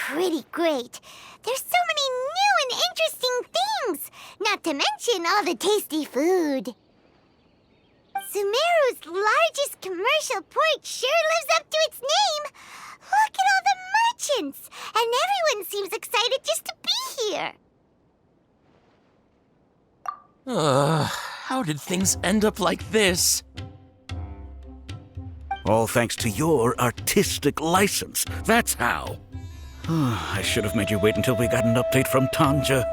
pretty great. There's so many new and interesting things, not to mention all the tasty food. Sumeru's largest commercial port sure lives up to its name. Look at all the merchants, and everyone seems excited just to be here. How did things end up like this? All thanks to your artistic license. That's how. I should have made you wait until we got an update from Tanja.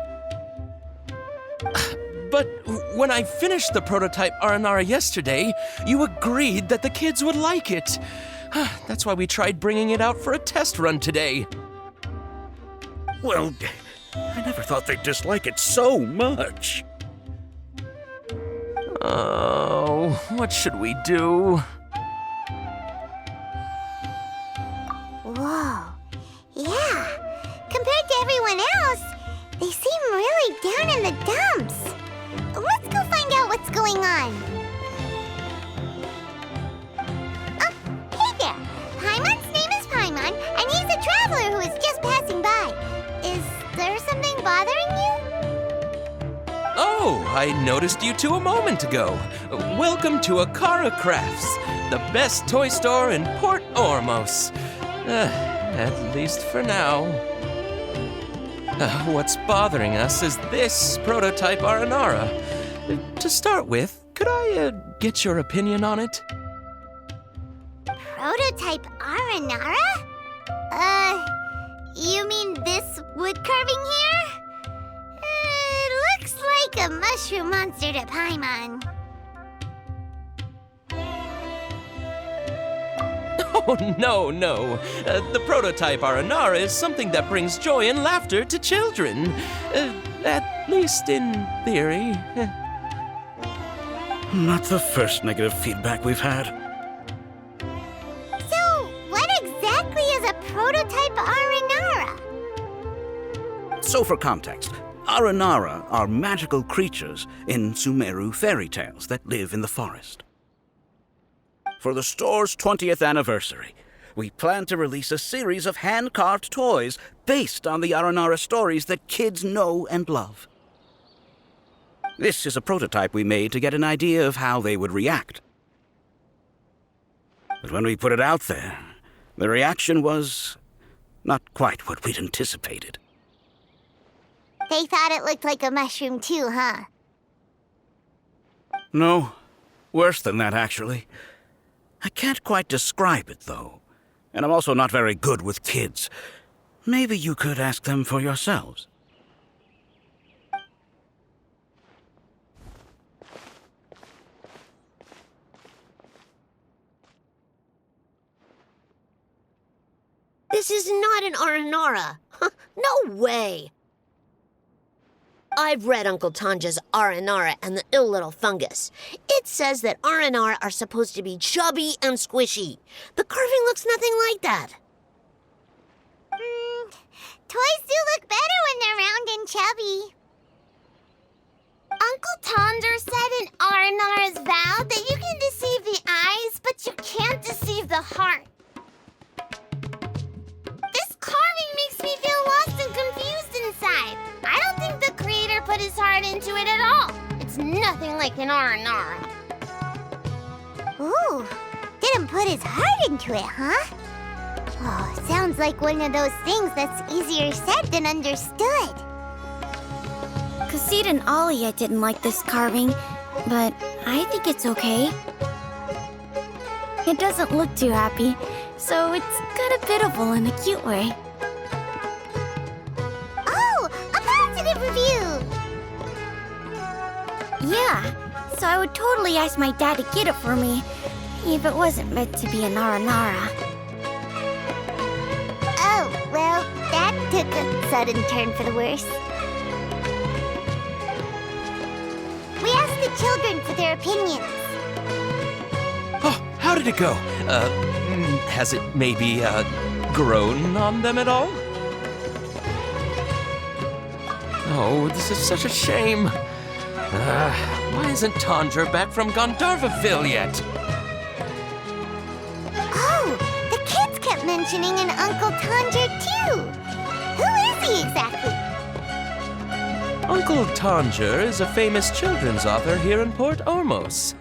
But when I finished the prototype Aranara yesterday, you agreed that the kids would like it. That's why we tried bringing it out for a test run today. Well, I never thought they'd dislike it so much. Oh, what should we do? Whoa. Yeah. Compared to everyone else, they seem really down in the dumps. Let's go find out what's going on. Oh, hey there. Paimon's name is Paimon, and he's a traveler who is just passing by. Is there something bothering you? Oh, I noticed you two a moment ago. Welcome to Akara Crafts, the best toy store in Port Ormos. At least for now. What's bothering us is this prototype Aranara. To start with, could I get your opinion on it? Prototype Aranara? You mean this wood carving here? It looks like a mushroom monster to Paimon. Oh, no. The prototype Aranara is something that brings joy and laughter to children. At least in theory. Not the first negative feedback we've had. So, what exactly is a prototype Aranara? So for context, Aranara are magical creatures in Sumeru fairy tales that live in the forest. For the store's 20th anniversary, we plan to release a series of hand-carved toys based on the Aranara stories that kids know and love. This is a prototype we made to get an idea of how they would react. But when we put it out there, the reaction was not quite what we'd anticipated. They thought it looked like a mushroom too, huh? No, worse than that, actually. I can't quite describe it, though. And I'm also not very good with kids. Maybe you could ask them for yourselves. This is not an Aranara. No way. I've read Uncle Tanja's Aranara and the Ill Little Fungus. It says that Aranara are supposed to be chubby and squishy. The carving looks nothing like that. Toys do look better when they're round and chubby. Uncle Tonder said in Aranara's vow that you can deceive the eyes, but you can't deceive the heart. This carving makes me feel lost and confused inside. I don't think the creator put his heart into it at all. It's nothing like an Aranara. Ooh, didn't put his heart into it, huh? Oh, sounds like one of those things that's easier said than understood. Kassid and Alia didn't like this carving, but I think it's okay. It doesn't look too happy, so it's kind of pitiful in a cute way. Oh, a positive review! Yeah, so I would totally ask my dad to get it for me, if it wasn't meant to be an Aranara. Oh, well, that took a sudden turn for the worse. We asked the children for their opinions. Oh, how did it go? Has it maybe, grown on them at all? Oh, this is such a shame. Why isn't Tandra back from Gandharvaville yet? Oh, the kids kept mentioning an Uncle Tandra too. Who is he exactly? Uncle Tanger is a famous children's author here in Port Ormos.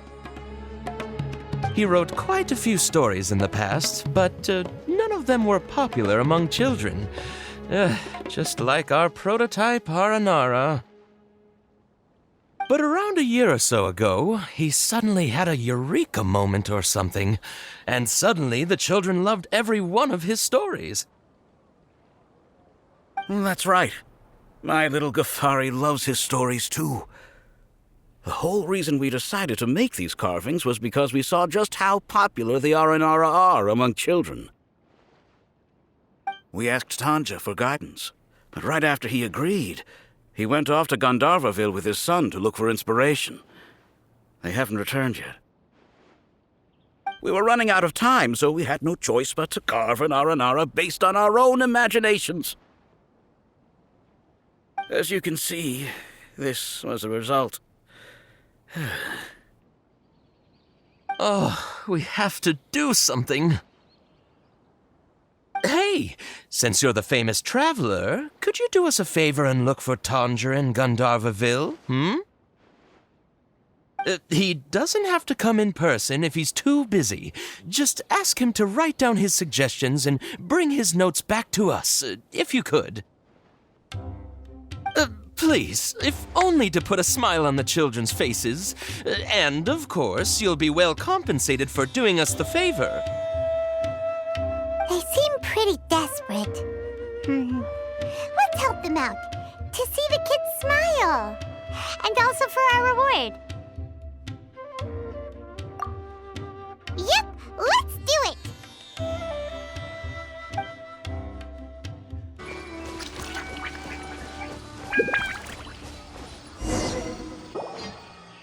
He wrote quite a few stories in the past, but none of them were popular among children. Just like our prototype Aranara. But around a year or so ago, he suddenly had a eureka moment or something, and suddenly the children loved every one of his stories. That's right. My little Ghaffari loves his stories too. The whole reason we decided to make these carvings was because we saw just how popular the Aranara are among children. We asked Tanja for guidance, but right after he agreed, he went off to Gandharvaville with his son to look for inspiration. They haven't returned yet. We were running out of time, so we had no choice but to carve an Aranara based on our own imaginations. As you can see, this was the result. Oh, we have to do something. Hey, since you're the famous traveler, could you do us a favor and look for Tanger in Gandharvaville, He doesn't have to come in person if he's too busy. Just ask him to write down his suggestions and bring his notes back to us, if you could. Please, if only to put a smile on the children's faces. And, of course, you'll be well compensated for doing us the favor. They seem pretty desperate. Let's help them out. To see the kids smile. And also for our reward. Yep, let's do it!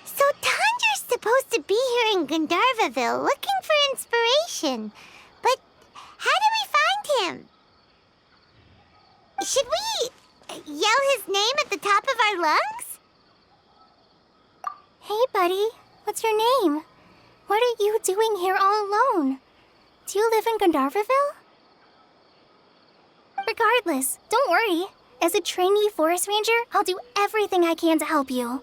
So Tanger's supposed to be here in Gandharvaville looking for inspiration. But how do we find him? Should we yell his name at the top of our lungs? Hey, buddy. What's your name? What are you doing here all alone? Do you live in Gandharvaville? Regardless, don't worry. As a trainee forest ranger, I'll do everything I can to help you.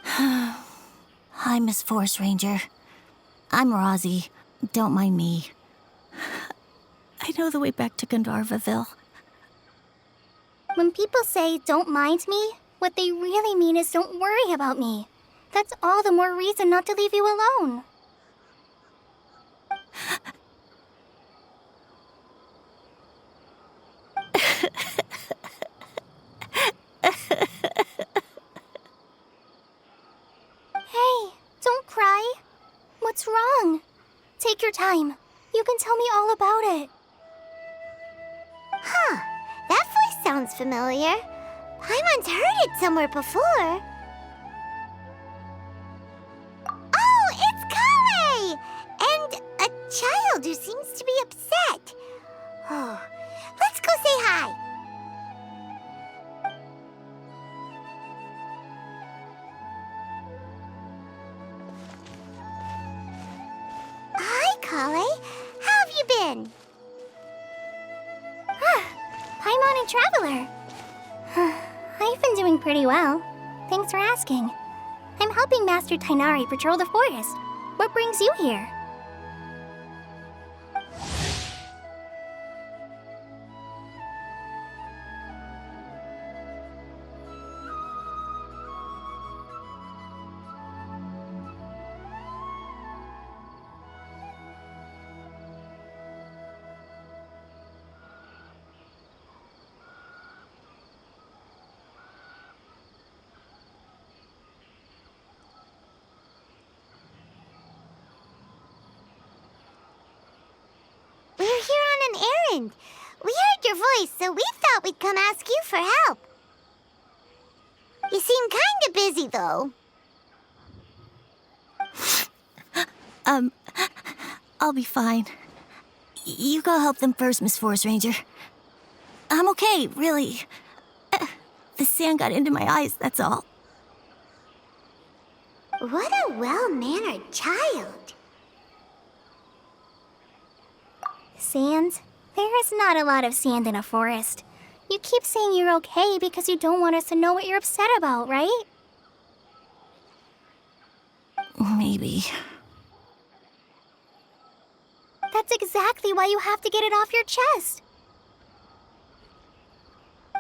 Hi, Miss Forest Ranger. I'm Rozzy. Don't mind me. I know the way back to Gandharvaville. When people say, don't mind me, what they really mean is don't worry about me. That's all the more reason not to leave you alone. Hey, don't cry. What's wrong? Take your time. You can tell me all about it. Huh, that voice sounds familiar. Paimon's heard it somewhere before. Oh, it's Kale! And a child who seems to be upset. Oh, let's go say hi. Hi, Kale. How have you been? Paimon and Traveler. I've been doing pretty well. Thanks for asking. I'm helping Master Tainari patrol the forest. What brings you here? We're here on an errand. We heard your voice, so we thought we'd come ask you for help. You seem kinda busy, though. I'll be fine. You go help them first, Miss Forest Ranger. I'm okay, really. The sand got into my eyes, that's all. What a well-mannered child. Sand? There is not a lot of sand in a forest. You keep saying you're okay because you don't want us to know what you're upset about, right? Maybe. That's exactly why you have to get it off your chest.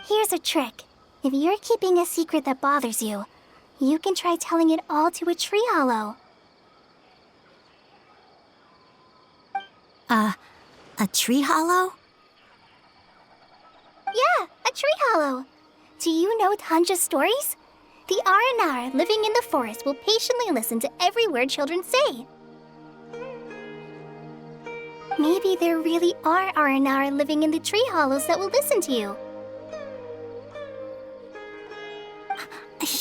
Here's a trick. If you're keeping a secret that bothers you, you can try telling it all to a tree hollow. A tree hollow? Yeah, a tree hollow. Do you know Tanja's stories? The Aranara living in the forest will patiently listen to every word children say. Maybe there really are Aranara living in the tree hollows that will listen to you.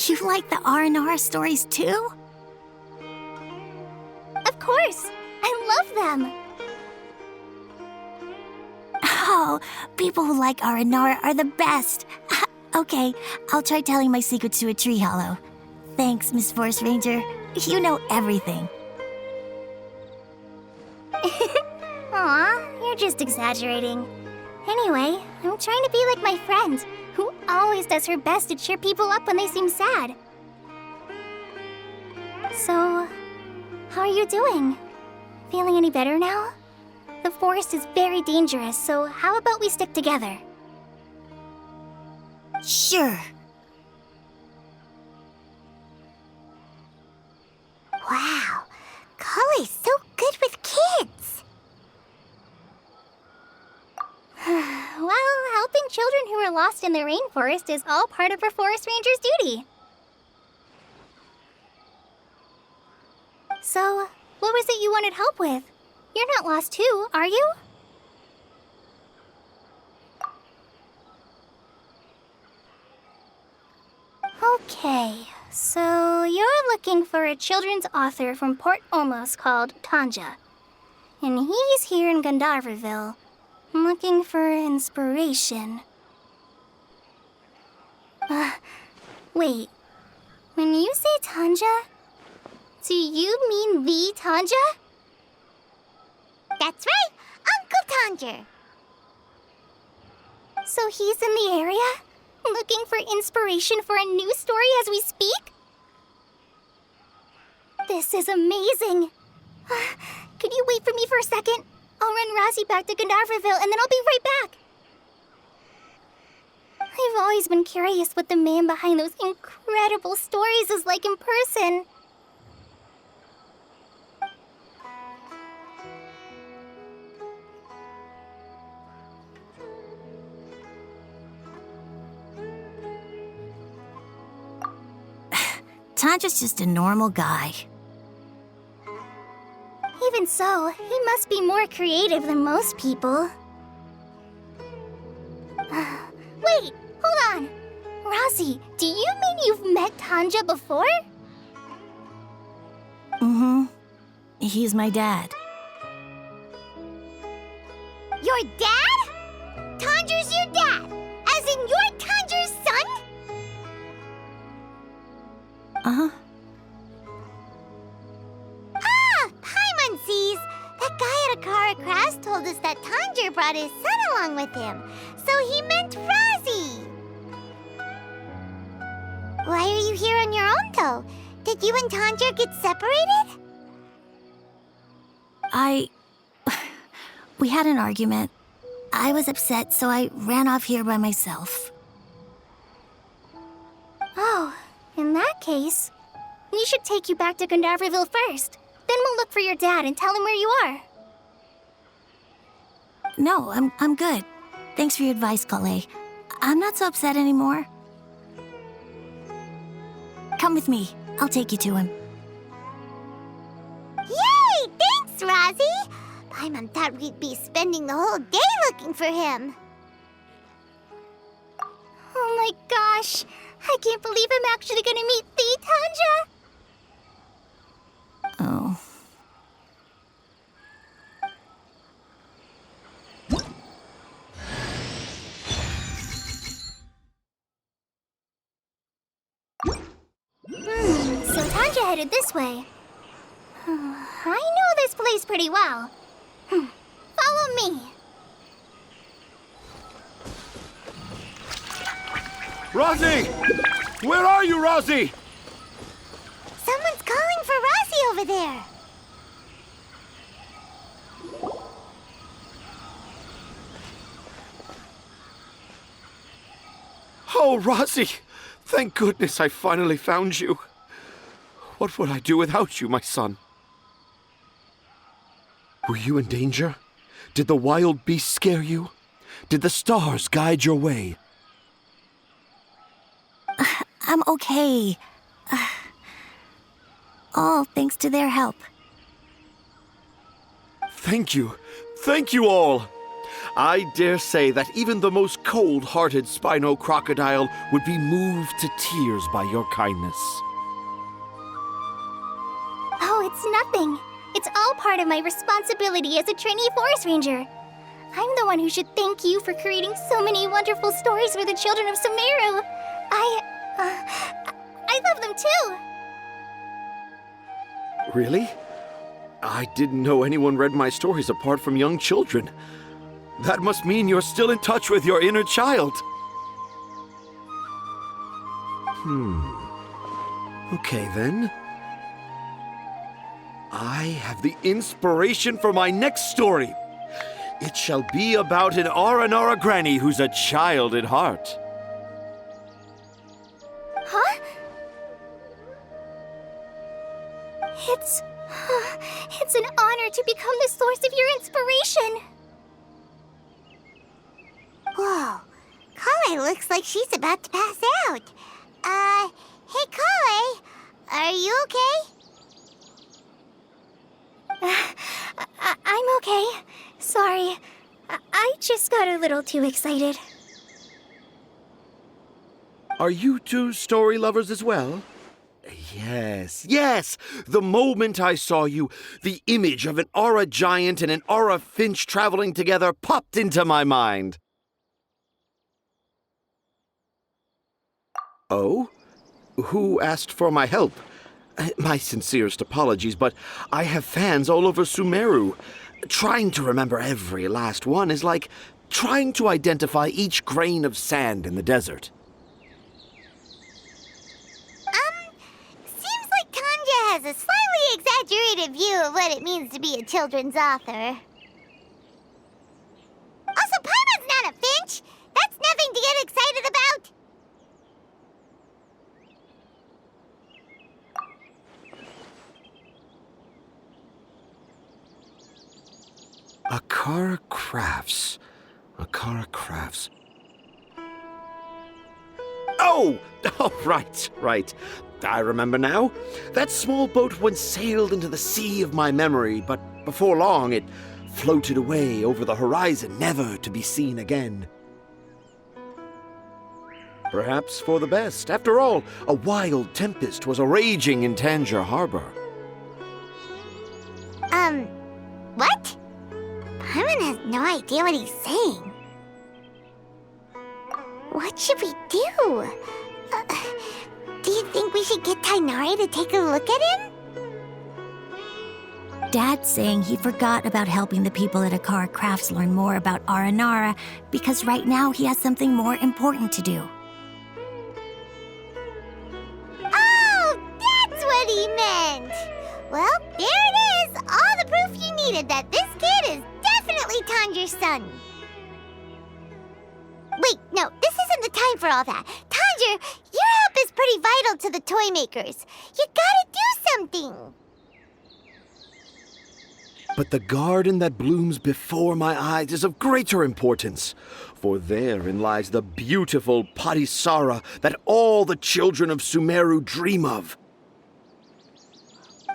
You like the R&R stories too? Of course! I love them! Oh, people who like R&R are the best. Okay, I'll try telling my secrets to a tree hollow. Thanks, Miss Forest Ranger. You know everything. Aw, you're just exaggerating. Anyway, I'm trying to be like my friend, who always does her best to cheer people up when they seem sad. So, how are you doing? Feeling any better now? The forest is very dangerous, so how about we stick together? Sure. Wow, Cully's so good with kids. Well, helping children who are lost in the rainforest is all part of a forest ranger's duty. So, what was it you wanted help with? You're not lost too, are you? Okay, so you're looking for a children's author from Port Ormos called Tanja. And he's here in Gandharvaville, looking for inspiration. Wait. When you say Tanja, do you mean the Tanja? That's right, Uncle Tanger. So he's in the area, looking for inspiration for a new story as we speak? This is amazing. Could you wait for me for a second? I'll run Razzie back to Gandharvaville and then I'll be right back. I've always been curious what the man behind those incredible stories is like in person. Tanja's just a normal guy. Even so, he must be more creative than most people. Wait, hold on. Razzie, do you mean you've met Tanja before? Mm-hmm. He's my dad. Your dad? Tanger's your dad? As in you're Tanger's son? Uh-huh. Ah, Paimon sees. That guy at Akara Crash told us that Tanger brought his son along with him. So he meant Razzie. Why are you here on your own, though? Did you and Tanger get separated? We had an argument. I was upset, so I ran off here by myself. Oh, in that case, we should take you back to Gandharvaville first. Then we'll look for your dad and tell him where you are. No, I'm good. Thanks for your advice, Kale. I'm not so upset anymore. Come with me. I'll take you to him. Yay! Thanks, Razzie! Paimon thought we'd be spending the whole day looking for him. Oh my gosh! I can't believe I'm actually gonna meet the Tanja! Oh. So Tanja headed this way. I know this place pretty well. Follow me. Rosie! Where are you, Rosie? Someone's calling for Rosie over there. Oh, Rosie! Thank goodness I finally found you. What would I do without you, my son? Were you in danger? Did the wild beasts scare you? Did the stars guide your way? I'm okay. All thanks to their help. Thank you. Thank you all. I dare say that even the most cold-hearted Spino crocodile would be moved to tears by your kindness. Oh, it's nothing. It's all part of my responsibility as a trainee forest ranger. I'm the one who should thank you for creating so many wonderful stories for the children of Sumeru. I love them too. Really? I didn't know anyone read my stories apart from young children. That must mean you're still in touch with your inner child. Okay then. I have the inspiration for my next story. It shall be about an Aranara granny who's a child at heart. Huh? It's an honor to become the source of your inspiration. Whoa. Kale looks like she's about to pass out. Hey, Kale. Are you okay? I'm okay. Sorry. I just got a little too excited. Are you two story lovers as well? Yes. The moment I saw you, the image of an aura giant and an aura finch traveling together popped into my mind. Oh? Who asked for my help? My sincerest apologies, but I have fans all over Sumeru. Trying to remember every last one is like trying to identify each grain of sand in the desert. Seems like Tanja has a slightly exaggerated view of what it means to be a children's author. Also, Paimon's not a finch. That's nothing to get excited about. Akara Crafts. Oh, right. I remember now. That small boat once sailed into the sea of my memory, but before long it floated away over the horizon, never to be seen again. Perhaps for the best. After all, a wild tempest was raging in Tangier Harbor. What? Paimon has no idea what he's saying. What should we do? Do you think we should get Tainari to take a look at him? Dad's saying he forgot about helping the people at Akara Crafts learn more about Aranara because right now he has something more important to do. Oh, that's what he meant! Well, there it is! All the proof you needed that this kid is definitely Tanja's son. Wait, no, this isn't the time for all that. Tanja, your help is pretty vital to the toy makers. You gotta do something. But the garden that blooms before my eyes is of greater importance, for therein lies the beautiful Padisara that all the children of Sumeru dream of.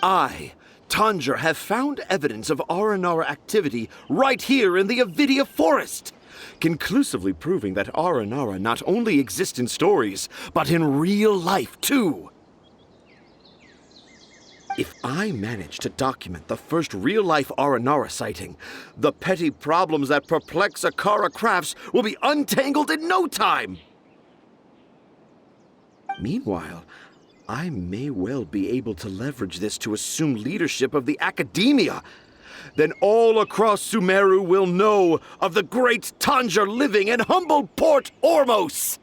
I, Tanger, have found evidence of Aranara activity right here in the Avidia Forest, conclusively proving that Aranara not only exists in stories, but in real life too. If I manage to document the first real-life Aranara sighting, the petty problems that perplex Akara Crafts will be untangled in no time. Meanwhile, I may well be able to leverage this to assume leadership of the academia. Then all across Sumeru will know of the great Tanger living in humble Port Ormos.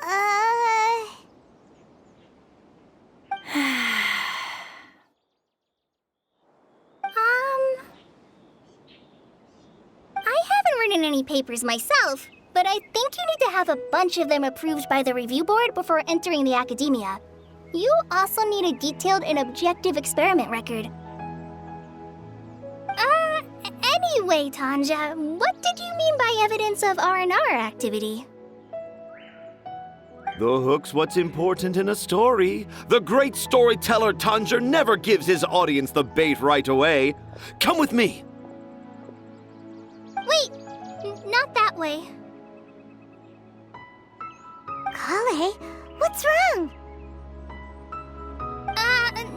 I haven't written any papers myself, but I think you need to have a bunch of them approved by the review board before entering the academia. You also need a detailed and objective experiment record. Anyway, Tanja, what did you mean by evidence of R&R activity? The hook's what's important in a story. The great storyteller Tanger never gives his audience the bait right away. Come with me. Wait, not that way. Kale, what's wrong?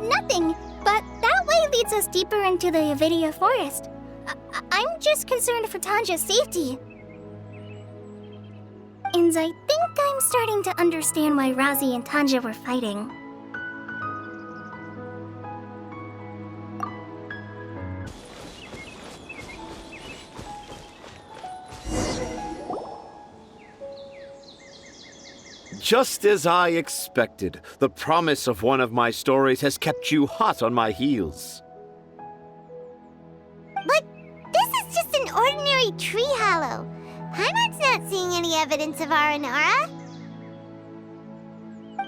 Nothing. But that way leads us deeper into the Avidia forest. I'm just concerned for Tanja's safety. And I think I'm starting to understand why Razi and Tanja were fighting. Just as I expected, the promise of one of my stories has kept you hot on my heels. But this is just an ordinary tree hollow. Paimon's not seeing any evidence of Aranara.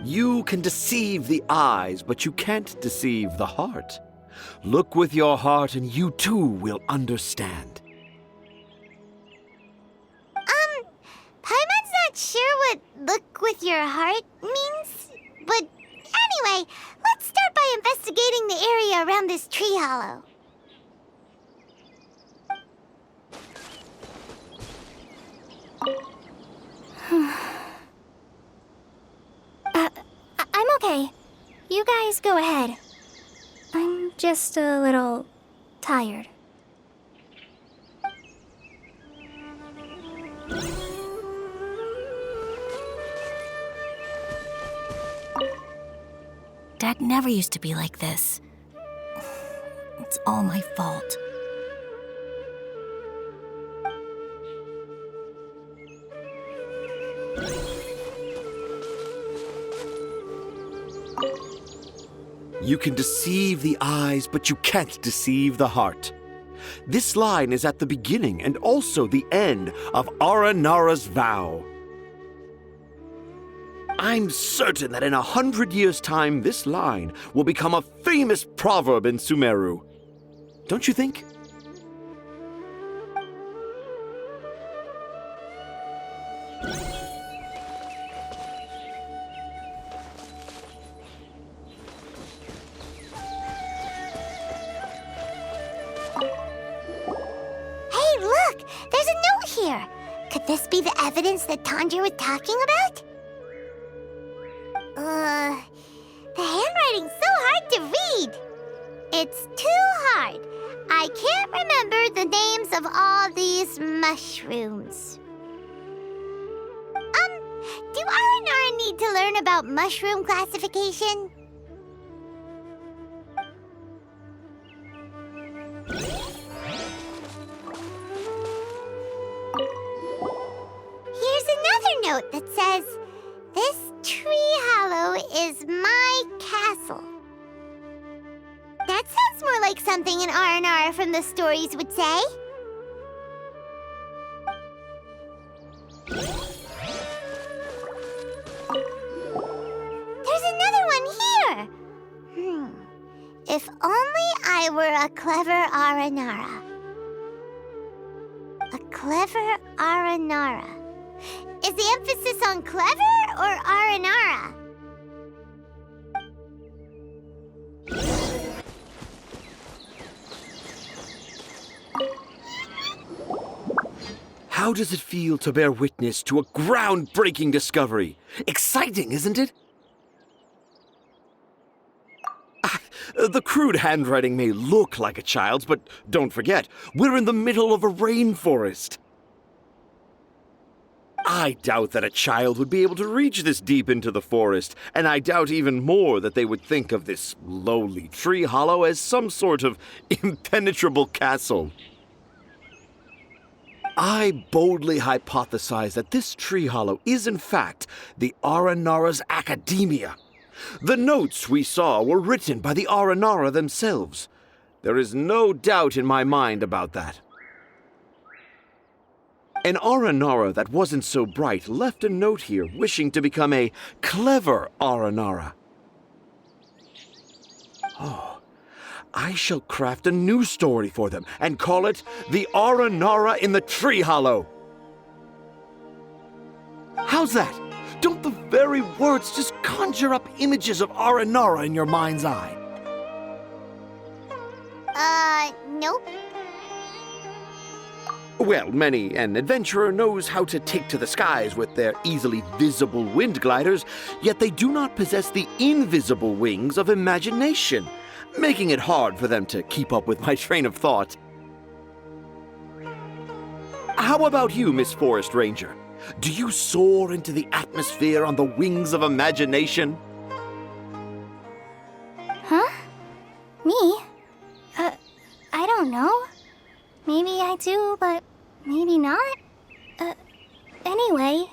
You can deceive the eyes, but you can't deceive the heart. Look with your heart and you too will understand. Paimon's not sure what look with your heart means. But anyway, let's start by investigating the area around this tree hollow. I'm okay. You guys go ahead. I'm just a little tired. Dad never used to be like this. It's all my fault. You can deceive the eyes, but you can't deceive the heart. This line is at the beginning and also the end of Aranara's vow. I'm certain that in 100 years' time, this line will become a famous proverb in Sumeru. Don't you think? Hey, look! There's a note here! Could this be the evidence that Tanja was talking about? The handwriting's so hard to read. It's too hard. I can't remember the names of all these mushrooms. Do Aranara need to learn about mushroom classification? Here's another note that says, "This tree hollow is my castle." That sounds more like something an R&R from the stories would say. There's another one here! If only I were a clever Aranara. A clever Aranara. Is the emphasis on clever or Aranara? How does it feel to bear witness to a groundbreaking discovery? Exciting, isn't it? The crude handwriting may look like a child's, but don't forget, we're in the middle of a rainforest. I doubt that a child would be able to reach this deep into the forest, and I doubt even more that they would think of this lowly tree hollow as some sort of impenetrable castle. I boldly hypothesize that this tree hollow is in fact the Aranara's academia. The notes we saw were written by the Aranara themselves. There is no doubt in my mind about that. An Aranara that wasn't so bright left a note here wishing to become a clever Aranara. Oh, I shall craft a new story for them and call it The Aranara in the Tree Hollow. How's that? Don't the very words just conjure up images of Aranara in your mind's eye? Nope. Well, many an adventurer knows how to take to the skies with their easily visible wind gliders, yet they do not possess the invisible wings of imagination, making it hard for them to keep up with my train of thought. How about you, Miss Forest Ranger? Do you soar into the atmosphere on the wings of imagination? Huh? Me? I don't know. Maybe I do, but maybe not. Anyway,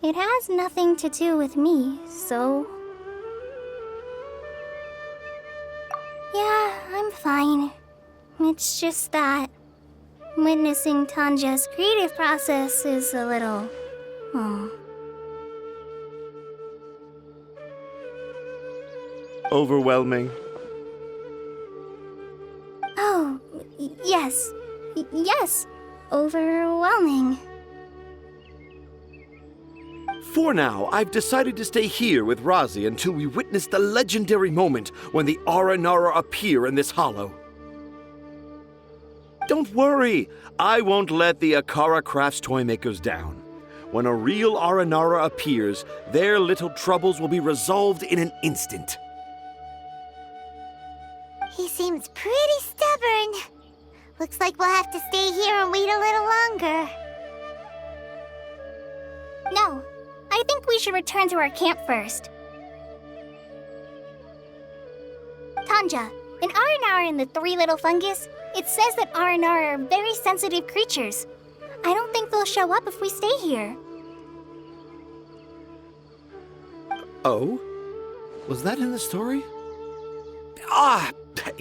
it has nothing to do with me, so... Yeah, I'm fine. It's just that witnessing Tanja's creative process is a little... Overwhelming. Oh, yes. Yes. Overwhelming. For now, I've decided to stay here with Razi until we witness the legendary moment when the Aranara appear in this hollow. Don't worry, I won't let the Akara Crafts toymakers down. When a real Aranara appears, their little troubles will be resolved in an instant. He seems pretty stubborn. Looks like we'll have to stay here and wait a little longer. No, I think we should return to our camp first. Tanja, in Aranara and the Three Little Fungus, it says that Aranara are very sensitive creatures. I don't think they'll show up if we stay here. Oh? Was that in the story? Ah,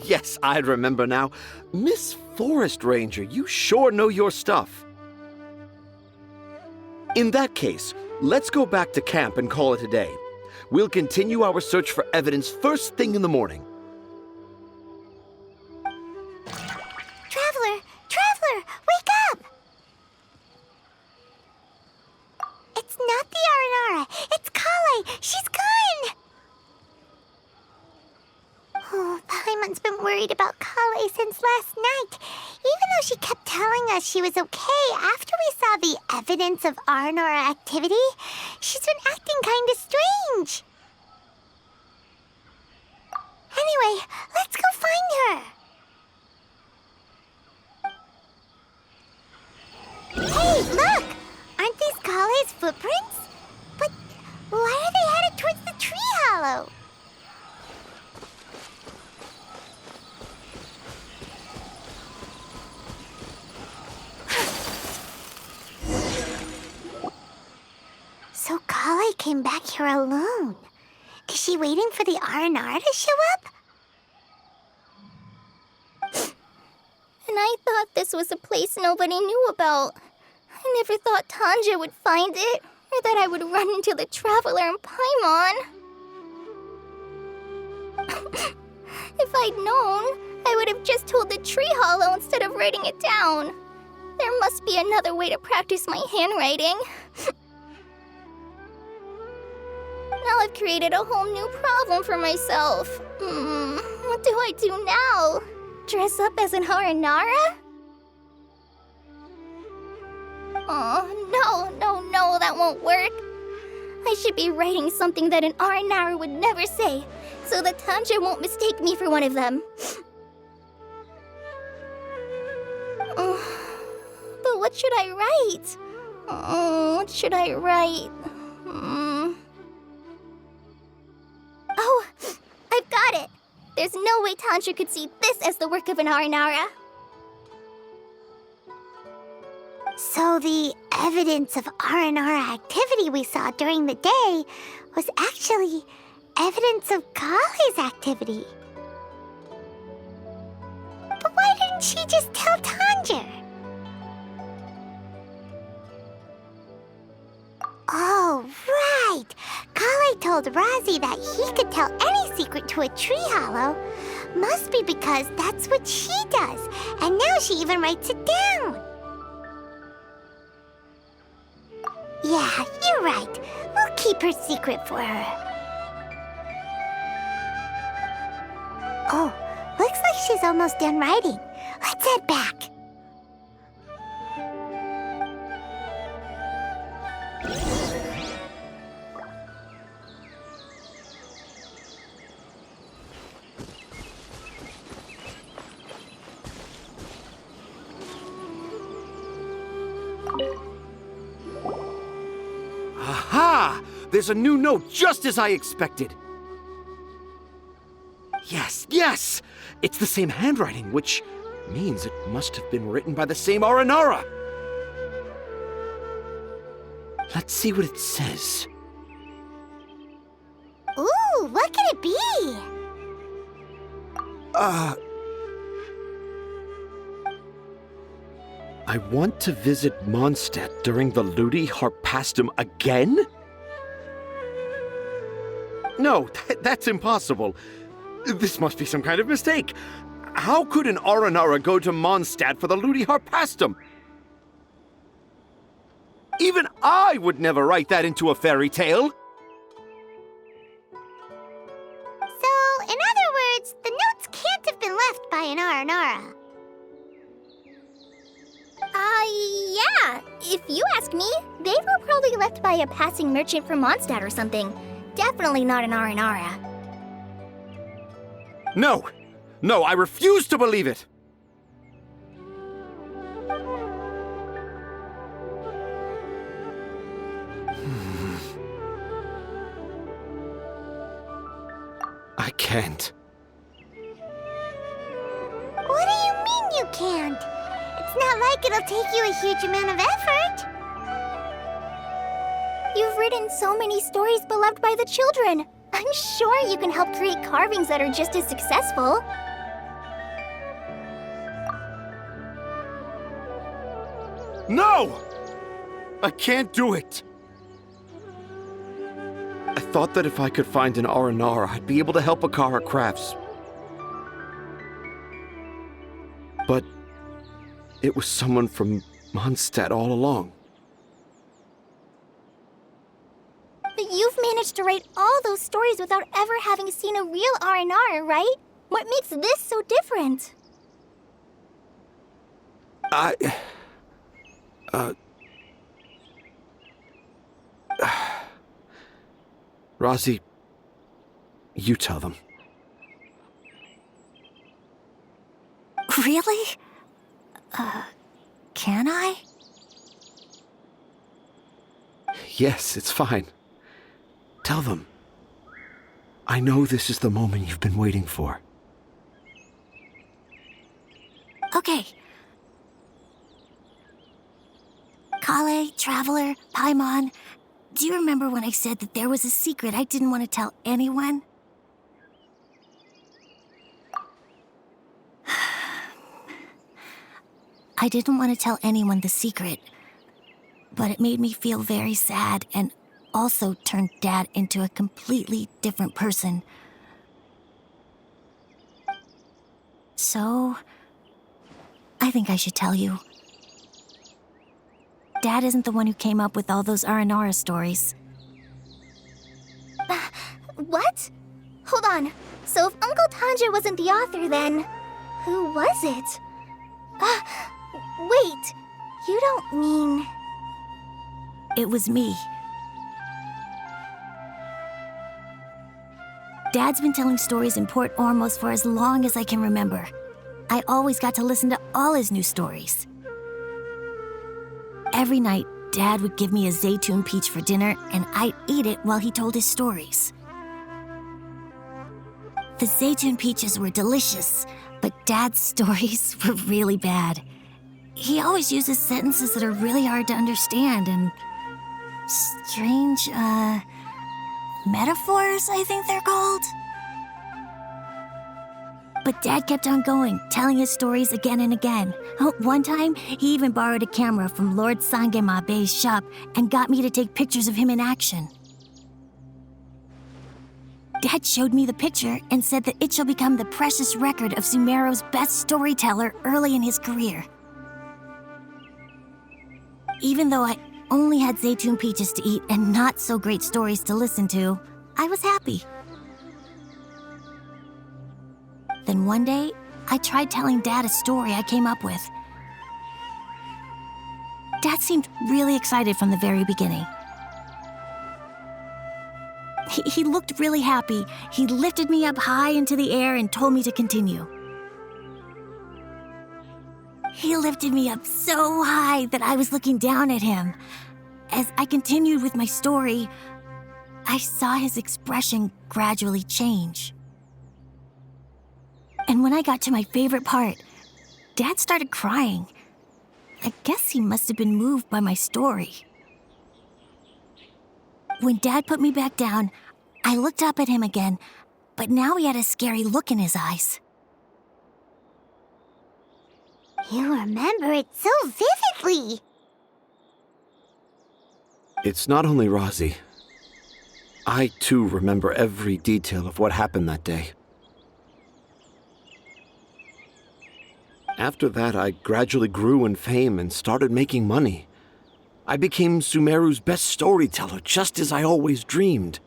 yes, I remember now. Miss Forest Ranger, you sure know your stuff. In that case, let's go back to camp and call it a day. We'll continue our search for evidence first thing in the morning. Traveler, wake up! It's not the Aranara, it's Kale! She's gone! Oh, Paimon's been worried about Kale since last night. Even though she kept telling us she was okay after we saw the evidence of Aranara activity, she's been acting kinda strange. Anyway, let's go find her. Hey, look! Aren't these Kale's footprints? But why are they headed towards the tree hollow? So Kale came back here alone. Is she waiting for the Aranara to show up? And I thought this was a place nobody knew about. I never thought Tanja would find it, or that I would run into the Traveler and Paimon. If I'd known, I would have just told the tree hollow instead of writing it down. There must be another way to practice my handwriting. Now I've created a whole new problem for myself. What do I do now? Dress up as an Aranara? Oh, no, that won't work. I should be writing something that an Aranara would never say, so that Tanja won't mistake me for one of them. But what should I write? What should I write? Oh, I've got it! There's no way Tanja could see this as the work of an Aranara. So the evidence of R&R activity we saw during the day was actually evidence of Kale's activity. But why didn't she just tell Tanja? Oh, right! Kale told Razi that he could tell any secret to a tree hollow. Must be because that's what she does, and now she even writes it down. Yeah, you're right. We'll keep her secret for her. Oh, looks like she's almost done writing. Let's head back. Aha! There's a new note just as I expected. Yes, yes! It's the same handwriting, which means it must have been written by the same Aranara. Let's see what it says. Ooh, what could it be? I want to visit Mondstadt during the Ludi Harpastum again? No, that's impossible. This must be some kind of mistake. How could an Aranara go to Mondstadt for the Ludi Harpastum? Even I would never write that into a fairy tale. So, in other words, the notes can't have been left by an Aranara. Yeah. If you ask me, they were probably left by a passing merchant from Mondstadt or something. Definitely not an Aranara. No, I refuse to believe it. I can't. What do you mean you can't? It's not like it'll take you a huge amount of effort. You've written so many stories beloved by the children. I'm sure you can help create carvings that are just as successful. No! I can't do it. I thought that if I could find an Aranara, I'd be able to help Akara Crafts. But it was someone from Mondstadt all along. But you've managed to write all those stories without ever having seen a real R&R, right? What makes this so different? Razi, you tell them. Really? Can I? Yes, it's fine. Tell them. I know this is the moment you've been waiting for. Okay. Kale, Traveler, Paimon, do you remember when I said that there was a secret I didn't want to tell anyone? I didn't want to tell anyone the secret, but it made me feel very sad and also turned Dad into a completely different person. So, I think I should tell you. Dad isn't the one who came up with all those Aranara stories. What? Hold on. So if Uncle Tanja wasn't the author, then who was it? Wait. You don't mean... It was me. Dad's been telling stories in Port Ormos for as long as I can remember. I always got to listen to all his new stories. Every night, Dad would give me a Zaytun peach for dinner, and I'd eat it while he told his stories. The Zaytun peaches were delicious, but Dad's stories were really bad. he always uses sentences that are really hard to understand and strange, metaphors, I think they're called. But Dad kept on going, telling his stories again and again. One time, he even borrowed a camera from Lord Sangemabe's shop and got me to take pictures of him in action. Dad showed me the picture and said that it shall become the precious record of Sumeru's best storyteller early in his career. Even though I only had Zaytun peaches to eat and not so great stories to listen to, I was happy. Then one day, I tried telling Dad a story I came up with. Dad seemed really excited from the very beginning. He looked really happy. He lifted me up high into the air and told me to continue. He lifted me up so high that I was looking down at him. As I continued with my story, I saw his expression gradually change. And when I got to my favorite part, Dad started crying. I guess he must have been moved by my story. When Dad put me back down, I looked up at him again, but now he had a scary look in his eyes. You remember it so vividly. It's not only Rosie. I, too, remember every detail of what happened that day. After that, I gradually grew in fame and started making money. I became Sumeru's best storyteller, just as I always dreamed.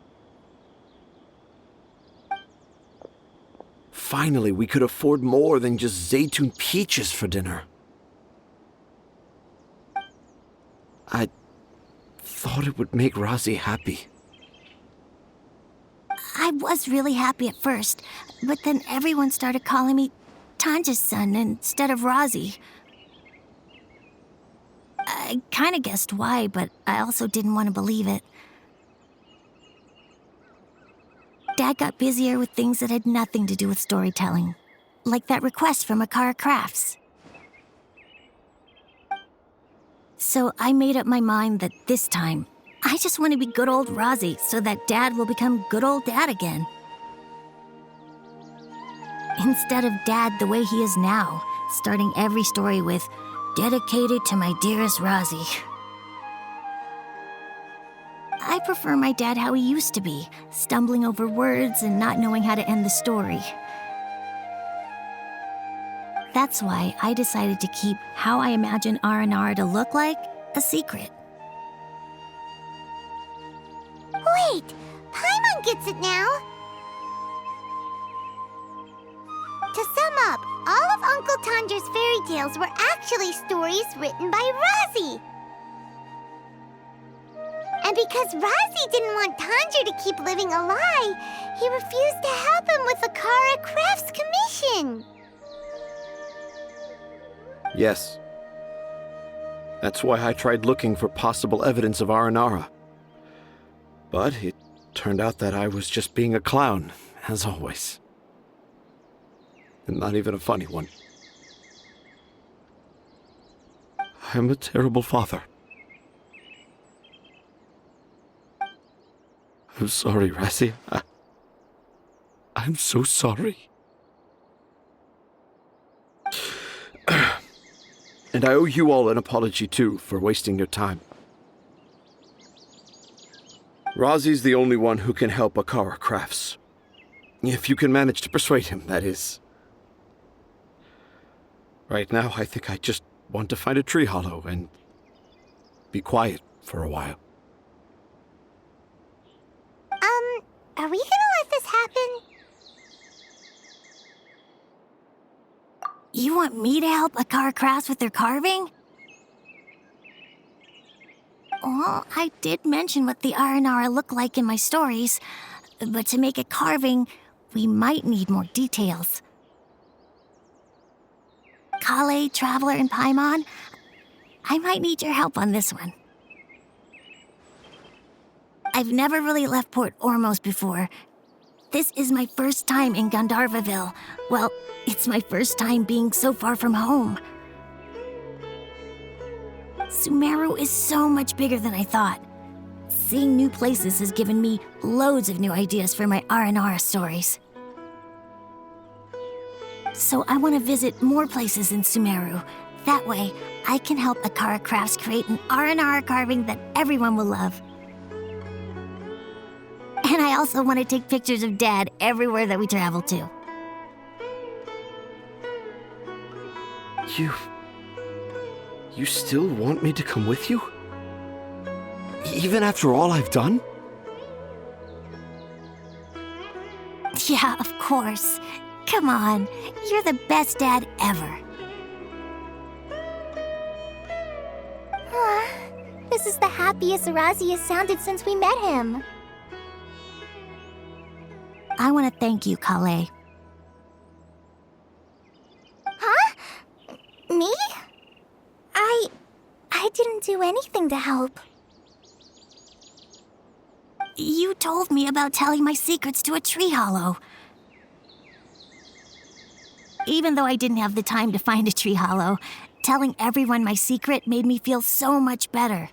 Finally, we could afford more than just Zaytun peaches for dinner. I thought it would make Rosie happy. I was really happy at first, but then everyone started calling me Tanja's son instead of Rosie. I kind of guessed why, but I also didn't want to believe it. Dad got busier with things that had nothing to do with storytelling, like that request from Akara Crafts. So I made up my mind that this time, I just want to be good old Rosie so that Dad will become good old Dad again. Instead of Dad the way he is now, starting every story with, "Dedicated to my dearest Rosie." I prefer my dad how he used to be, stumbling over words and not knowing how to end the story. That's why I decided to keep how I imagine Aranara to look like a secret. Wait, Paimon gets it now. To sum up, all of Uncle Tanja's fairy tales were actually stories written by Rosie. And because Rosie didn't want Tanja to keep living a lie, he refused to help him with the Akara Crafts commission. Yes. That's why I tried looking for possible evidence of Aranara. But it turned out that I was just being a clown, as always. And not even a funny one. I'm a terrible father. I'm sorry, Rassi. I'm so sorry. And I owe you all an apology, too, for wasting your time. Rosie's the only one who can help Akara Crafts. If you can manage to persuade him, that is. Right now, I think I just want to find a tree hollow and be quiet for a while. Are we gonna let this happen? You want me to help Akara Crafts with their carving? Well, I did mention what the Aranara look like in my stories, but to make a carving, we might need more details. Kale, Traveler, and Paimon, I might need your help on this one. I've never really left Port Ormos before. This is my first time in Gandharvaville. Well, it's my first time being so far from home. Sumeru is so much bigger than I thought. Seeing new places has given me loads of new ideas for my R&R stories. So I want to visit more places in Sumeru. That way, I can help Akara Crafts create an R&R carving that everyone will love. And I also want to take pictures of Dad everywhere that we travel to. You still want me to come with you? Even after all I've done? Yeah, of course. Come on, you're the best dad ever. This is the happiest Arazi has sounded since we met him. I want to thank you, Kale. Huh? Me? I didn't do anything to help. You told me about telling my secrets to a tree hollow. Even though I didn't have the time to find a tree hollow, telling everyone my secret made me feel so much better.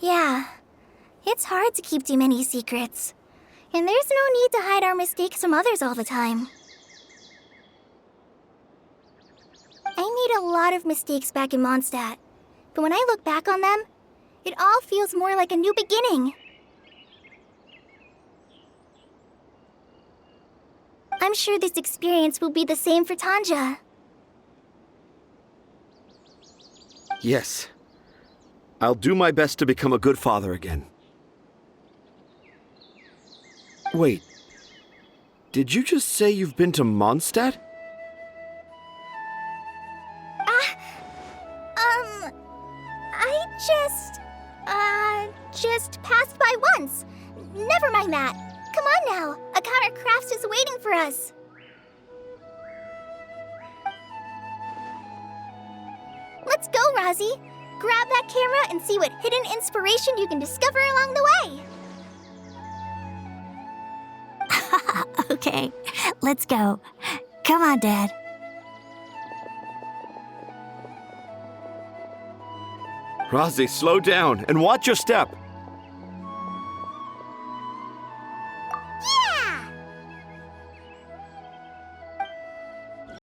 Yeah, it's hard to keep too many secrets. And there's no need to hide our mistakes from others all the time. I made a lot of mistakes back in Mondstadt, but when I look back on them, it all feels more like a new beginning. I'm sure this experience will be the same for Tanja. Yes. I'll do my best to become a good father again. Wait. Did you just say you've been to Mondstadt? I just passed by once. Never mind that. Come on now. Akara Crafts is waiting for us. Let's go, Razi. Grab that camera and see what hidden inspiration you can discover along the way. Okay, let's go. Come on, Dad. Razi, slow down and watch your step.